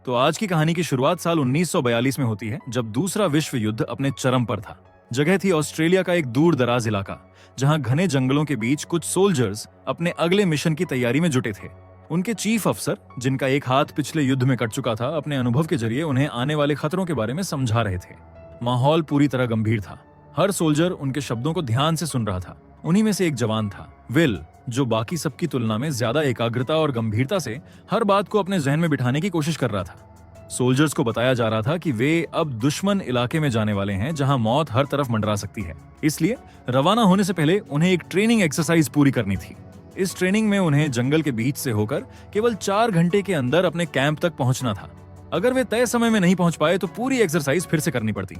तो आज की कहानी की शुरुआत साल 1942 में होती है, जब दूसरा विश्व युद्ध अपने चरम पर था। जगह थी ऑस्ट्रेलिया का एक दूर दराज इलाका, जहां घने जंगलों के बीच कुछ सोल्जर्स अपने अगले मिशन की तैयारी में जुटे थे। उनके चीफ अफसर, जिनका एक हाथ पिछले युद्ध में कट चुका था, अपने अनुभव के जरिए उन्हें आने वाले खतरों के बारे में समझा रहे थे। माहौल पूरी तरह गंभीर था। हर सोल्जर उनके शब्दों को ध्यान से सुन रहा था। उन्हीं में से एक जवान था, विल, जो बाकी सबकी तुलना में ज्यादा एकाग्रता और गंभीरता से हर बात को अपने जहन में बिठाने की कोशिश कर रहा था। सोल्जर्स को बताया जा रहा था कि वे अब दुश्मन इलाके में जाने वाले हैं, जहां मौत हर तरफ मंडरा सकती है। इसलिए रवाना होने से पहले उन्हें एक ट्रेनिंग एक्सरसाइज पूरी करनी थी। इस ट्रेनिंग में उन्हें जंगल के बीच से होकर केवल 4 घंटे के अंदर अपने कैंप तक पहुंचना था। अगर वे तय समय में नहीं पहुंच पाए तो पूरी एक्सरसाइज फिर से करनी पड़ती।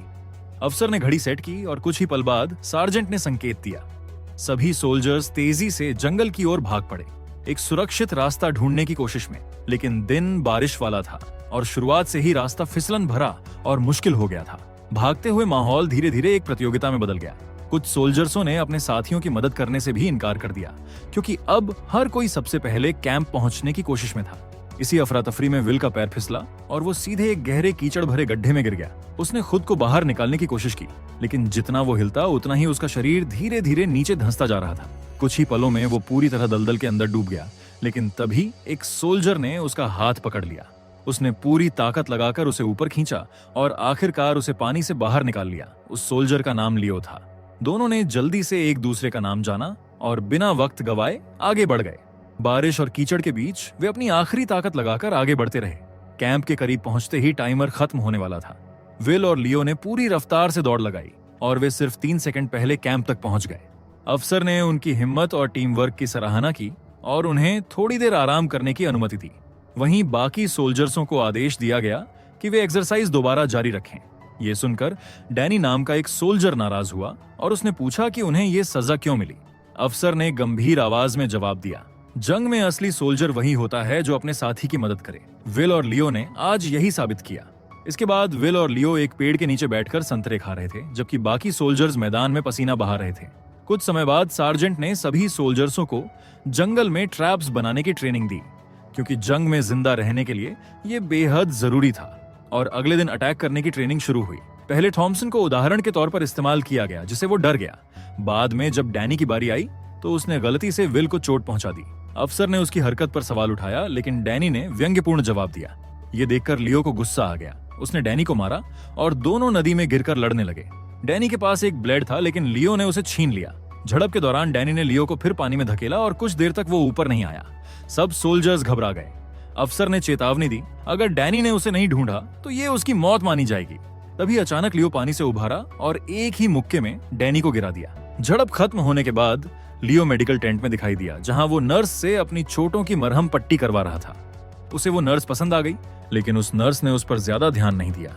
अफसर ने घड़ी सेट की और कुछ ही पल बाद सार्जेंट ने संकेत दिया। सभी सोल्जर्स तेजी से जंगल की ओर भाग पड़े, एक सुरक्षित रास्ता ढूंढने की कोशिश में। लेकिन दिन बारिश वाला था और शुरुआत से ही रास्ता फिसलन भरा और मुश्किल हो गया था। भागते हुए माहौल धीरे धीरे एक प्रतियोगिता में बदल गया। कुछ सोल्जर्सों ने अपने साथियों की मदद करने से भी इनकार कर दिया, क्योंकि अब हर कोई सबसे पहले कैंप पहुंचने की कोशिश में था। इसी अफरा तफरी में विल का पैर फिसला और वो सीधे एक गहरे कीचड़ भरे गड्ढे में गिर गया। उसने खुद को बाहर निकालने की कोशिश की, लेकिन जितना वो हिलता उतना ही उसका शरीर धीरे धीरे नीचे धंसता जा रहा था। कुछ ही पलों में वो पूरी तरह दलदल के अंदर डूब गया। लेकिन तभी एक सोल्जर ने उसका हाथ पकड़ लिया। उसने पूरी ताकत लगाकर उसे ऊपर खींचा और आखिरकार उसे पानी से बाहर निकाल लिया। उस सोल्जर का नाम लियो था। दोनों ने जल्दी से एक दूसरे का नाम जाना और बिना वक्त गवाए आगे बढ़ गए। बारिश और कीचड़ के बीच वे अपनी आखिरी ताकत लगाकर आगे बढ़ते रहे। कैंप के करीब पहुंचते ही टाइमर खत्म होने वाला था। विल और लियो ने पूरी रफ्तार से दौड़ लगाई और वे सिर्फ 3 सेकंड पहले कैंप तक पहुंच गए। अफसर ने उनकी हिम्मत और टीम वर्क की सराहना की और उन्हें थोड़ी देर आराम करने की अनुमति दी। वहीं बाकी सोल्जर्सों को आदेश दिया गया कि वे एक्सरसाइज दोबारा जारी रखें। ये सुनकर डैनी नाम का एक सोल्जर नाराज हुआ और उसने पूछा कि उन्हें ये सजा क्यों मिली। अफसर ने गंभीर आवाज में जवाब दिया, जंग में असली सोल्जर वही होता है जो अपने साथी की मदद करे। विल और लियो ने आज यही साबित किया। इसके बाद विल और लियो एक पेड़ के नीचे बैठकर संतरे खा रहे थे, जबकि बाकी सोल्जर्स मैदान में पसीना बहा रहे थे। कुछ समय बाद सार्जेंट ने सभी सोल्जर्सों को जंगल में ट्रैप्स बनाने की ट्रेनिंग दी, क्योंकि जंग में जिंदा रहने के लिए ये बेहद जरूरी था। और अगले दिन अटैक करने की ट्रेनिंग शुरू हुई। पहले थॉमसन को उदाहरण के तौर पर इस्तेमाल किया गया, जिससे वो डर गया। बाद में जब डैनी की बारी आई तो उसने गलती से विल को चोट पहुंचा दी। अफसर ने उसकी हरकत पर सवाल उठाया, लेकिन डैनी ने व्यंग्यपूर्ण जवाब दिया। ये देखकर लियो को गुस्सा आ गया। उसने डैनी को मारा और दोनों नदी में गिरकर लड़ने लगे। डैनी के पास एक ब्लेड था, लेकिन लियो ने उसे छीन लिया। झड़प के दौरान डैनी ने लियो को फिर पानी में धकेला और कुछ देर तक वो ऊपर नहीं आया। सब सोल्जर्स घबरा गए। अफसर ने चेतावनी दी, अगर डैनी ने उसे नहीं ढूंढा तो ये उसकी मौत मानी जाएगी। तभी अचानक लियो पानी से उभारा और एक ही मुक्के में डैनी को गिरा दिया। झड़प खत्म होने के बाद लियो मेडिकल टेंट में दिखाई दिया, जहां वो नर्स से अपनी चोटों की मरहम पट्टी करवा रहा था। उसे वो नर्स पसंद आ गई, लेकिन उस नर्स ने उस पर ज्यादा ध्यान नहीं दिया।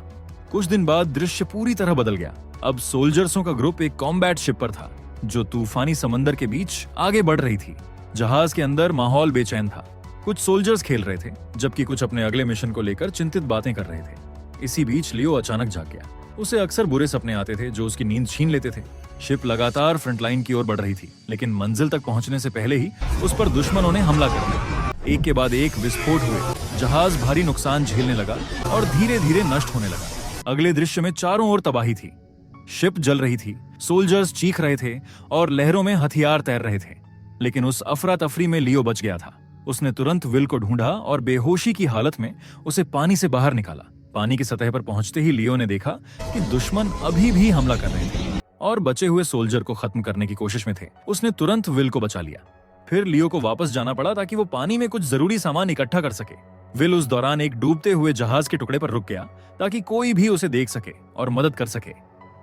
कुछ दिन बाद दृश्य पूरी तरह बदल गया। अब सोल्जर्सों का ग्रुप एक कॉम्बैट शिप पर था, जो तूफानी समंदर के बीच आगे बढ़ रही थी। जहाज के अंदर माहौल बेचैन था। कुछ सोल्जर्स खेल रहे थे, जबकि कुछ अपने अगले मिशन को लेकर चिंतित बातें कर रहे थे। इसी बीच लियो अचानक जाग गया। उसे अक्सर बुरे सपने आते थे जो उसकी नींद छीन लेते थे। शिप लगातार फ्रंटलाइन की ओर बढ़ रही थी, लेकिन मंजिल तक पहुंचने से पहले ही उस पर दुश्मनों ने हमला कर दिया। एक के बाद एक विस्फोट हुए। जहाज भारी नुकसान झेलने लगा और धीरे धीरे नष्ट होने लगा। अगले दृश्य में चारों ओर तबाही थी। शिप जल रही थी, सोल्जर्स चीख रहे थे और लहरों में हथियार तैर रहे थे। लेकिन उस अफरा तफरी में लियो बच गया था। उसने तुरंत विल को ढूंढा और बेहोशी की हालत में उसे पानी से बाहर निकाला। पानी की सतह पर पहुंचते ही लियो ने देखा कि दुश्मन अभी भी हमला कर रहे थे और बचे हुए सोल्जर को खत्म करने की कोशिश में थे। उसने तुरंत विल को बचा लिया। फिर लियो को वापस जाना पड़ा ताकि वो पानी में कुछ जरूरी सामान इकट्ठा कर सके। विल उस दौरान एक डूबते हुए जहाज के टुकड़े पर रुक गया ताकि कोई भी उसे देख सके और मदद कर सके।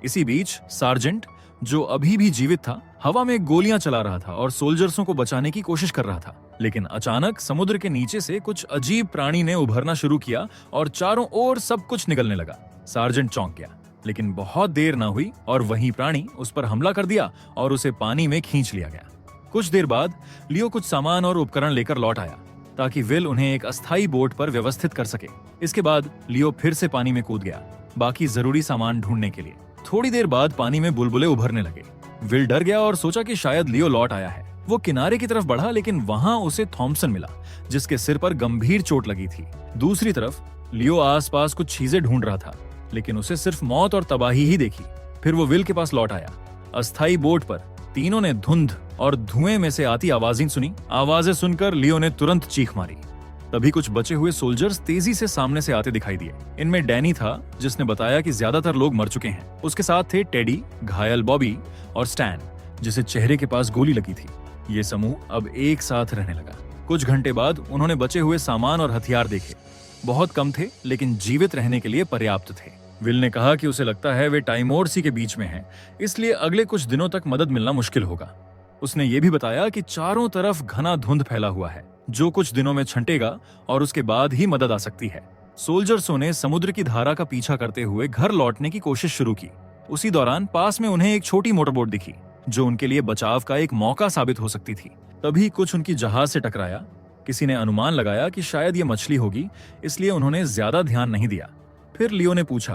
इसी बीच सार्जेंट, जो अभी भी जीवित था, हवा में गोलियां चला रहा था और सोल्जर्सों को बचाने की कोशिश कर रहा था। लेकिन अचानक समुद्र के नीचे से कुछ अजीब प्राणी ने उभरना शुरू किया और चारों ओर सब कुछ निकलने लगा। सार्जेंट चौंक गया, लेकिन बहुत देर ना हुई और वही प्राणी उस पर हमला कर दिया और उसे पानी में खींच लिया गया। कुछ देर बाद लियो कुछ सामान और उपकरण लेकर लौट आया ताकि विल उन्हें एक अस्थायी बोट पर व्यवस्थित कर सके। इसके बाद लियो फिर से पानी में कूद गया, बाकी जरूरी सामान ढूंढने के लिए। थोड़ी देर बाद पानी में बुलबुले उभरने लगे। विल डर गया और सोचा कि शायद लियो लौट आया है। वो किनारे की तरफ बढ़ा, लेकिन वहां उसे थॉमसन मिला, जिसके सिर पर गंभीर चोट लगी थी। दूसरी तरफ लियो आसपास कुछ चीजें ढूंढ रहा था, लेकिन उसे सिर्फ मौत और तबाही ही देखी। फिर वो विल के पास लौट आया। अस्थायी बोट पर तीनों ने धुंध और धुएं में से आती आवाजें सुनी। आवाजें सुनकर लियो ने तुरंत चीख मारी। तभी कुछ बचे हुए सोल्जर्स तेजी से सामने से आते दिखाई दिए। इनमें डैनी था, जिसने बताया कि ज्यादातर लोग मर चुके हैं। उसके साथ थे टेडी, घायल बॉबी और स्टैन, जिसे चेहरे के पास गोली लगी थी। ये समूह अब एक साथ रहने लगा। कुछ घंटे बाद उन्होंने बचे हुए सामान और हथियार देखे। बहुत कम थे, लेकिन जीवित रहने के लिए पर्याप्त थे। विल ने कहा कि उसे लगता है वे टाइमोर सी के बीच में हैं, इसलिए अगले कुछ दिनों तक मदद मिलना मुश्किल होगा। उसने ये भी बताया कि चारों तरफ घना धुंध फैला हुआ है, जो कुछ दिनों में छंटेगा और उसके बाद ही मदद आ सकती है। सोल्जर्सों ने समुद्र की धारा का पीछा करते हुए घर लौटने की कोशिश शुरू की। उसी दौरान पास में उन्हें एक छोटी मोटरबोट दिखी, जो उनके लिए बचाव का एक मौका साबित हो सकती थी। तभी कुछ उनकी जहाज से टकराया। किसी ने अनुमान लगाया कि शायद ये मछली होगी, इसलिए उन्होंने ज्यादा ध्यान नहीं दिया। फिर लियो ने पूछा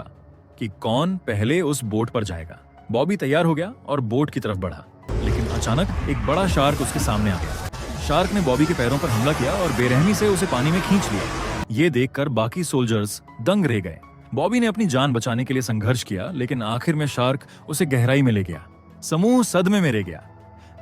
कि कौन पहले उस बोट पर जाएगा। बॉबी तैयार हो गया और बोट की तरफ बढ़ा, लेकिन अचानक एक बड़ा शार्क उसके सामने आ गया। शार्क ने बॉबी के पैरों पर हमला किया और बेरहमी से उसे पानी में खींच लिया। ये देखकर बाकी सोल्जर्स दंग रह गए। बॉबी ने अपनी जान बचाने के लिए संघर्ष किया, लेकिन आखिर में शार्क उसे गहराई में ले गया। समूह सदमे में रह गया।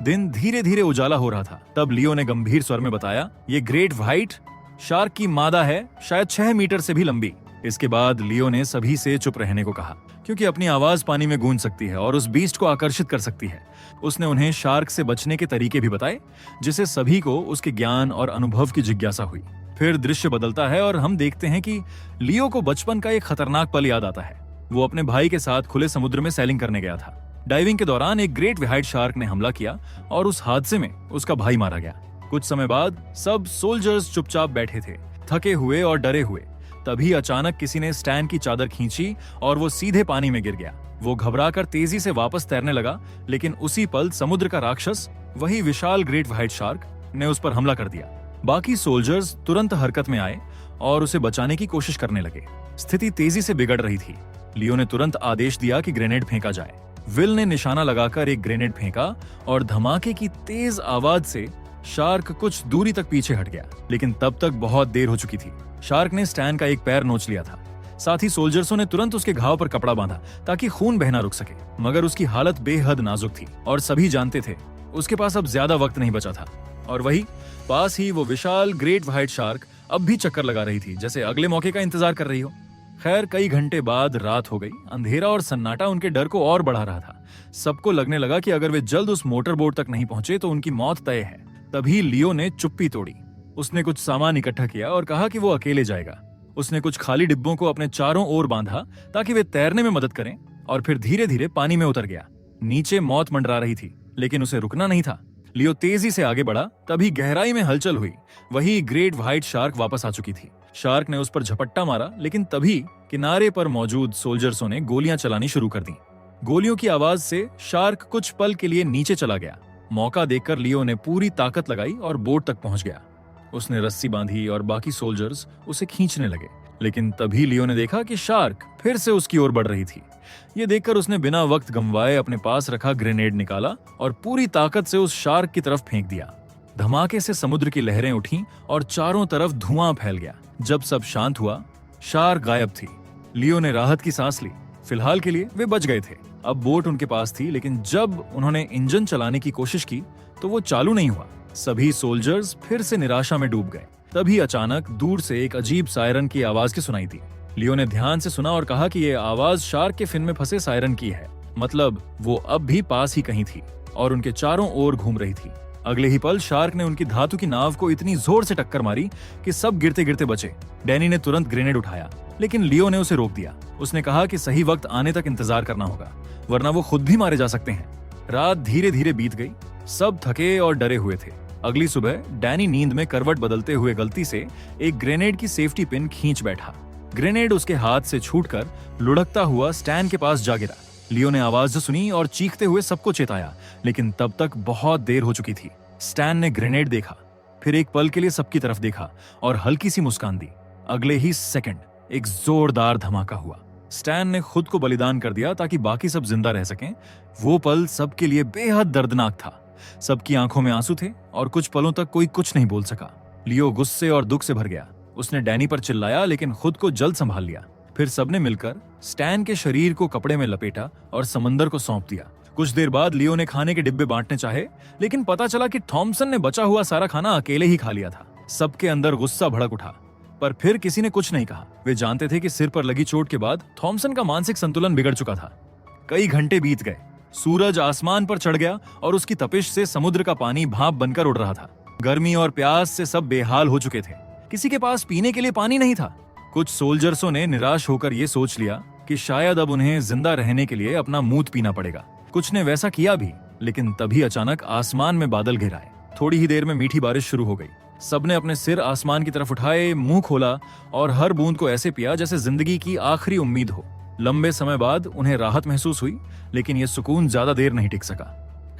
दिन धीरे धीरे उजाला हो रहा था। तब लियो ने गंभीर स्वर में बताया, ये ग्रेट व्हाइट शार्क की मादा है, शायद 6 मीटर से भी लंबी। इसके बाद लियो ने सभी से चुप रहने को कहा, क्योंकि अपनी आवाज पानी में गूंज सकती है और उस बीस्ट को आकर्षित कर सकती है। उसने उन्हें शार्क से बचने के तरीके भी बताए, जिससे सभी को उसके ज्ञान और अनुभव की जिज्ञासा हुई। फिर दृश्य बदलता है और हम देखते हैं कि लियो को बचपन का एक खतरनाक पल याद आता है। वो अपने भाई के साथ खुले समुद्र में सैलिंग करने गया था। डाइविंग के दौरान एक ग्रेट व्हाइट शार्क ने हमला किया और उस हादसे में उसका भाई मारा गया। कुछ समय बाद सब सोल्जर्स चुपचाप बैठे थे, थके हुए और डरे हुए। तभी अचानक किसी ने स्टैन की चादर खींची और वो सीधे पानी में गिर गया। वो घबराकर तेजी से वापस तैरने लगा, लेकिन उसी पल समुद्र का राक्षस, वही विशाल ग्रेट व्हाइट शार्क, ने उस पर हमला कर दिया। बाकी सोल्जर्स तुरंत हरकत में आए और उसे बचाने की कोशिश करने लगे। स्थिति तेजी से बिगड़ रही थी। लियो ने तुरंत आदेश दिया कि ग्रेनेड फेंका जाए। विल ने निशाना लगाकर एक ग्रेनेड फेंका और धमाके की तेज आवाज से शार्क कुछ दूरी तक पीछे हट गया, लेकिन तब तक बहुत देर हो चुकी थी। शार्क ने स्टैन का एक पैर नोच लिया था। साथ ही सोल्जर्सों ने तुरंत उसके घाव पर कपड़ा बांधा ताकि खून बहना रुक सके, मगर उसकी हालत बेहद नाजुक थी और सभी जानते थे उसके पास अब ज्यादा वक्त नहीं बचा था। और वही पास ही वो विशाल ग्रेट व्हाइट शार्क अब भी चक्कर लगा रही थी, जैसे अगले मौके का इंतजार कर रही हो। खैर, कई घंटे बाद रात हो गई। अंधेरा और सन्नाटा उनके डर को और बढ़ा रहा था। सबको लगने लगा कि अगर वे जल्द उस मोटर बोट तक नहीं पहुंचे तो उनकी मौत तय है। तभी लियो ने चुप्पी तोड़ी। उसने कुछ सामान इकट्ठा किया और कहा कि वो अकेले जाएगा। उसने कुछ खाली डिब्बों को अपने चारों ओर बांधा ताकि वे तैरने में मदद करें, और फिर धीरे धीरे पानी में उतर गया। नीचे मौत मंडरा रही थी, लेकिन उसे रुकना नहीं था। लियो तेजी से आगे बढ़ा। तभी गहराई में हलचल हुई। वही ग्रेट व्हाइट शार्क वापस आ चुकी थी। शार्क ने उस पर झपट्टा मारा, लेकिन तभी किनारे पर मौजूद सोल्जर्सों ने गोलियां चलानी शुरू कर दी। गोलियों की आवाज से शार्क कुछ पल के लिए नीचे चला गया। मौका देखकर लियो ने पूरी ताकत लगाई और बोट तक पहुंच गया। उसने रस्सी बांधी और बाकी सोल्जर्स उसे खींचने लगे, लेकिन तभी लियो ने देखा कि शार्क फिर से उसकी ओर बढ़ रही थी। ये देखकर उसने बिना वक्त गंवाए अपने पास रखा ग्रेनेड निकाला और पूरी ताकत से उस शार्क की तरफ फेंक दिया। धमाके से समुद्र की लहरें उठी और चारों तरफ धुआं फैल गया। जब सब शांत हुआ, शार्क गायब थी। लियो ने राहत की सांस ली। फिलहाल के लिए वे बच गए थे। अब बोट उनके पास थी, लेकिन जब उन्होंने इंजन चलाने की कोशिश की तो वो चालू नहीं हुआ। सभी सोल्जर्स फिर से निराशा में डूब गए। तभी अचानक दूर से एक अजीब सायरन की आवाज की सुनाई दी। लियो ने ध्यान से सुना और कहा कि ये आवाज शार्क के फिन में फंसे सायरन की है। मतलब वो अब भी पास ही कहीं थी और उनके चारों ओर घूम रही थी। अगले ही पल शार्क ने उनकी धातु की नाव को इतनी जोर से टक्कर मारी कि सब गिरते गिरते बचे। डैनी ने तुरंत ग्रेनेड उठाया, लेकिन लियो ने उसे रोक दिया। उसने कहा कि सही वक्त आने तक इंतजार करना होगा, वरना वो खुद भी मारे जा सकते हैं। रात धीरे धीरे बीत गई। सब थके और डरे हुए थे। अगली सुबह डैनी नींद में करवट बदलते हुए गलती से एक ग्रेनेड की सेफ्टी पिन खींच बैठा। ग्रेनेड उसके हाथ से छूटकर लुढ़कता हुआ स्टैन के पास जा गिरा। लियो ने आवाज सुनी और चीखते हुए सबको चेताया, लेकिन तब तक बहुत देर हो चुकी थी। स्टैन ने ग्रेनेड देखा, फिर एक पल के लिए सबकी तरफ देखा और हल्की सी मुस्कान दी। अगले ही सेकंड एक जोरदार धमाका हुआ। स्टैन ने खुद को बलिदान कर दिया ताकि बाकी सब जिंदा रह सकें। वो पल सबके लिए बेहद दर्दनाक था। सबकी आंखों में आंसू थे और कुछ पलों तक कोई कुछ नहीं बोल सका। लियो गुस्से और दुख से भर गया। उसने डैनी पर चिल्लाया लेकिन खुद को जल्द संभाल लिया। फिर सबने मिलकर स्टैन के शरीर को कपड़े में लपेटा और समंदर को सौंप दिया। कुछ देर बाद लियो ने खाने के डिब्बे बांटने चाहे, लेकिन पता चला कि थॉमसन ने बचा हुआ सारा खाना अकेले ही खा लिया था। सबके अंदर गुस्सा भड़क उठा, पर फिर किसी ने कुछ नहीं कहा। वे जानते थे कि सिर पर लगी चोट के बाद थॉमसन का मानसिक संतुलन बिगड़ चुका था। कई घंटे बीत गए। सूरज आसमान पर चढ़ गया और उसकी तपिश से समुद्र का पानी भाप बनकर उड़ रहा था। गर्मी और प्यास से सब बेहाल हो चुके थे। किसी के पास पीने के लिए पानी नहीं था। कुछ सोल्जर्सों ने निराश होकर यह सोच लिया कि शायद अब उन्हें जिंदा रहने के लिए अपना मूत पीना पड़ेगा। कुछ ने वैसा किया भी, लेकिन तभी अचानक आसमान में बादल घिर आए। थोड़ी ही देर में मीठी बारिश शुरू हो गई। सबने अपने सिर आसमान की तरफ उठाए, मुंह खोला और हर बूंद को ऐसे पिया जैसे जिंदगी की आखिरी उम्मीद हो। लंबे समय बाद उन्हें राहत महसूस हुई, लेकिन यह सुकून ज्यादा देर नहीं टिक सका।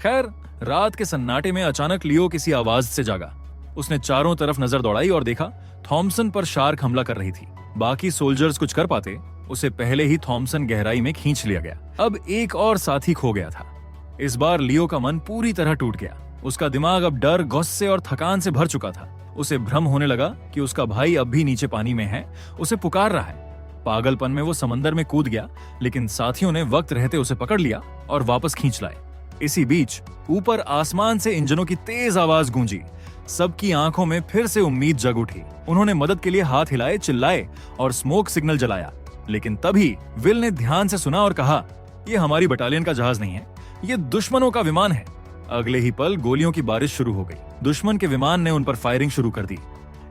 खैर, रात के सन्नाटे में अचानक लियो किसी आवाज से जागा। उसने चारों तरफ नजर दौड़ाई और देखा थॉमसन पर शार्क हमला कर रही थी। बाकी सोल्जर्स कुछ कर पाते, उसे पहले ही थॉमसन गहराई में खींच लिया गया। अब एक और साथी खो गया था। इस बार लियो का मन पूरी तरह टूट गया। उसका दिमाग अब डर, गुस्से और थकान से भर चुका था। उसे भ्रम होने लगा कि उसका भाई अब भी नीचे पानी में है, उसे पुकार रहा है। पागलपन में वो समंदर में कूद गया, लेकिन साथियों ने वक्त रहते उसे पकड़ लिया और वापस खींच लाए। इसी बीच ऊपर आसमान से इंजनों की तेज आवाज गूंजी। सबकी आंखों में फिर से उम्मीद जग उठी। उन्होंने मदद के लिए हाथ हिलाए, चिल्लाए और स्मोक सिग्नल जलाया। लेकिन तभी विल ने ध्यान से सुना और कहा, यह हमारी बटालियन का जहाज नहीं है, यह दुश्मनों का विमान है। अगले ही पल गोलियों की बारिश शुरू हो गई। दुश्मन के विमान ने उन पर फायरिंग शुरू कर दी।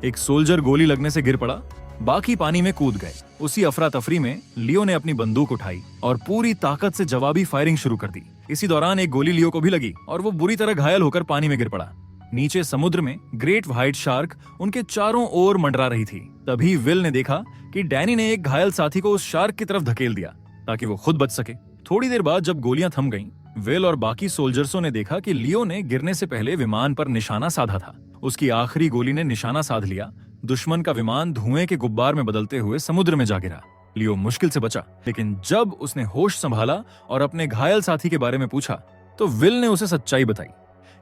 एक सोल्जर गोली लगने से गिर पड़ा, बाकी पानी में कूद गए। उसी अफरा तफरी में लियो ने अपनी बंदूक उठाई और पूरी ताकत से जवाबी फायरिंग शुरू कर दी। इसी दौरान एक गोली लियो को भी लगी और वो बुरी तरह घायल होकर पानी में गिर पड़ा। नीचे समुद्र में ग्रेट व्हाइट शार्क उनके चारों ओर मंडरा रही थी। तभी विल ने देखा कि डैनी ने एक घायल साथी को उस शार्क की तरफ धकेल दिया ताकि वो खुद बच सके। थोड़ी देर बाद जब गोलियां थम गईं, विल और बाकी सोल्जर्सों ने देखा कि लियो ने गिरने से पहले विमान पर निशाना साधा था। उसकी आखिरी गोली ने निशाना साध लिया। दुश्मन का विमान धुएं के गुब्बार में बदलते हुए समुद्र में जा गिरा। लियो मुश्किल से बचा, लेकिन जब उसने होश संभाला और अपने घायल साथी के बारे में पूछा तो विल ने उसे सच्चाई बताई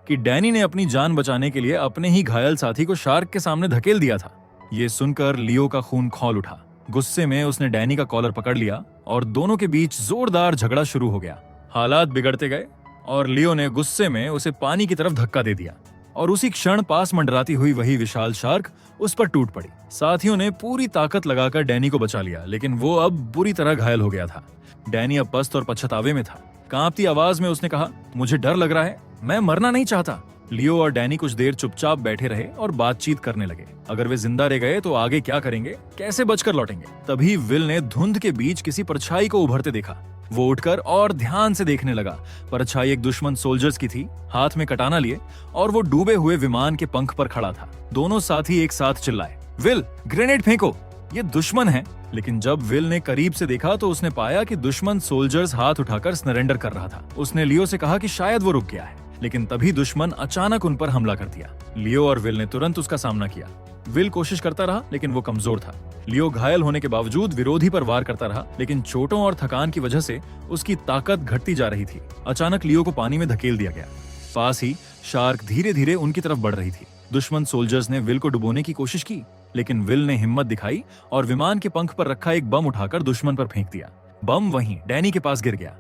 कि डैनी ने अपनी जान बचाने के लिए अपने ही घायल साथी को शार्क के सामने धकेल दिया था। ये सुनकर लियो का खून खौल उठा। गुस्से में उसने डैनी का कॉलर पकड़ लिया और दोनों के बीच जोरदार झगड़ा शुरू हो गया। हालात बिगड़ते गए और लियो ने गुस्से में उसे पानी की तरफ धक्का दे दिया और उसी क्षण पास मंडराती हुई वही विशाल शार्क उस पर टूट पड़ी। साथियों ने पूरी ताकत लगाकर डैनी को बचा लिया, लेकिन वो अब बुरी तरह घायल हो गया था। डैनी अब पस्त और पछतावे में था। कांपती आवाज में उसने कहा, मुझे डर लग रहा है, मैं मरना नहीं चाहता। लियो और डैनी कुछ देर चुपचाप बैठे रहे और बातचीत करने लगे। अगर वे जिंदा रह गए तो आगे क्या करेंगे, कैसे बचकर लौटेंगे। तभी विल ने धुंध के बीच किसी परछाई को उभरते देखा। वो उठकर और ध्यान से देखने लगा। परछाई एक दुश्मन सोल्जर्स की थी, हाथ में कटाना लिए, और वो डूबे हुए विमान के पंख पर खड़ा था। दोनों साथी एक साथ चिल्लाए, विल, ग्रेनेड फेंको, ये दुश्मन है। लेकिन जब विल ने करीब से देखा तो उसने पाया कि दुश्मन सोल्जर्स हाथ उठाकर सरेंडर कर रहा था। उसने लियो से कहा कि शायद वो रुक गया है, लेकिन तभी दुश्मन अचानक उन पर हमला कर दिया। लियो और विल ने तुरंत उसका सामना किया। विल कोशिश करता रहा, लेकिन वो कमजोर था। लियो घायल होने के बावजूद विरोधी पर वार करता रहा, लेकिन चोटों और थकान की वजह से उसकी ताकत घटती जा रही थी। अचानक लियो को पानी में धकेल दिया गया। पास ही शार्क धीरे धीरे उनकी तरफ बढ़ रही थी। दुश्मन सोल्जर्स ने विल को डुबोने की कोशिश की, लेकिन विल ने हिम्मत दिखाई और विमान के पंख पर रखा एक बम उठाकर दुश्मन पर फेंक दिया। बम वहीं डैनी के पास गिर गया।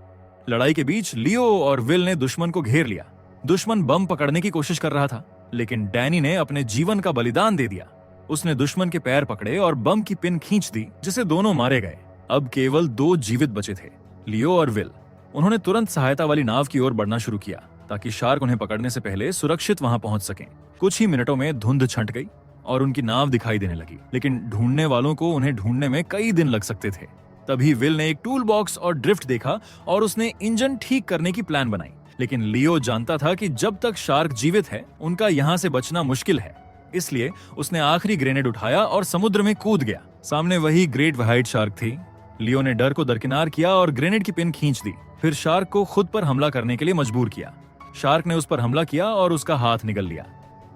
लड़ाई के बीच लियो और विल ने दुश्मन को घेर लिया। दुश्मन बम पकड़ने की कोशिश कर रहा था, लेकिन डैनी ने अपने जीवन का बलिदान दे दिया। उसने दुश्मन के पैर पकड़े और बम की पिन खींच दी, जिसे दोनों मारे गए। अब केवल 2 जीवित बचे थे, लियो और विल। उन्होंने तुरंत सहायता वाली नाव की ओर बढ़ना शुरू किया ताकि शार्क उन्हें पकड़ने से पहले सुरक्षित वहां पहुंच सकें। कुछ ही मिनटों में धुंध छंट गई और उनकी नाव दिखाई देने लगी, लेकिन ढूंढने वालों को उन्हें ढूंढने में कई दिन लग सकते थे। तभी विल ने एक टूल बॉक्स और ड्रिफ्ट देखा और उसने इंजन ठीक करने की प्लान बनाई। लेकिन लियो जानता था कि जब तक शार्क जीवित है, उनका यहाँ से बचना मुश्किल है। इसलिए उसने आखिरी ग्रेनेड उठाया और समुद्र में कूद गया। सामने वही ग्रेट व्हाइट शार्क थी। लियो ने डर को दरकिनार किया और ग्रेनेड की पिन खींच दी। फिर शार्क को खुद पर हमला करने के लिए मजबूर किया। शार्क ने उस पर हमला किया और उसका हाथ निगल लिया।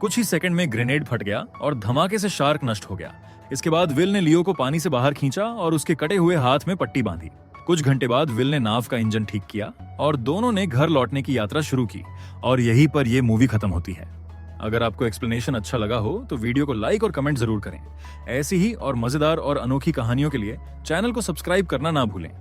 कुछ ही सेकंड में ग्रेनेड फट गया और धमाके से शार्क नष्ट हो गया। इसके बाद विल ने लियो को पानी से बाहर खींचा और उसके कटे हुए हाथ में पट्टी बांधी। कुछ घंटे बाद विल ने नाव का इंजन ठीक किया और दोनों ने घर लौटने की यात्रा शुरू की। और यहीं पर यह मूवी खत्म होती है। अगर आपको एक्सप्लेनेशन अच्छा लगा हो तो वीडियो को लाइक और कमेंट जरूर करें। ऐसी ही और मजेदार और अनोखी कहानियों के लिए चैनल को सब्सक्राइब करना ना भूलें।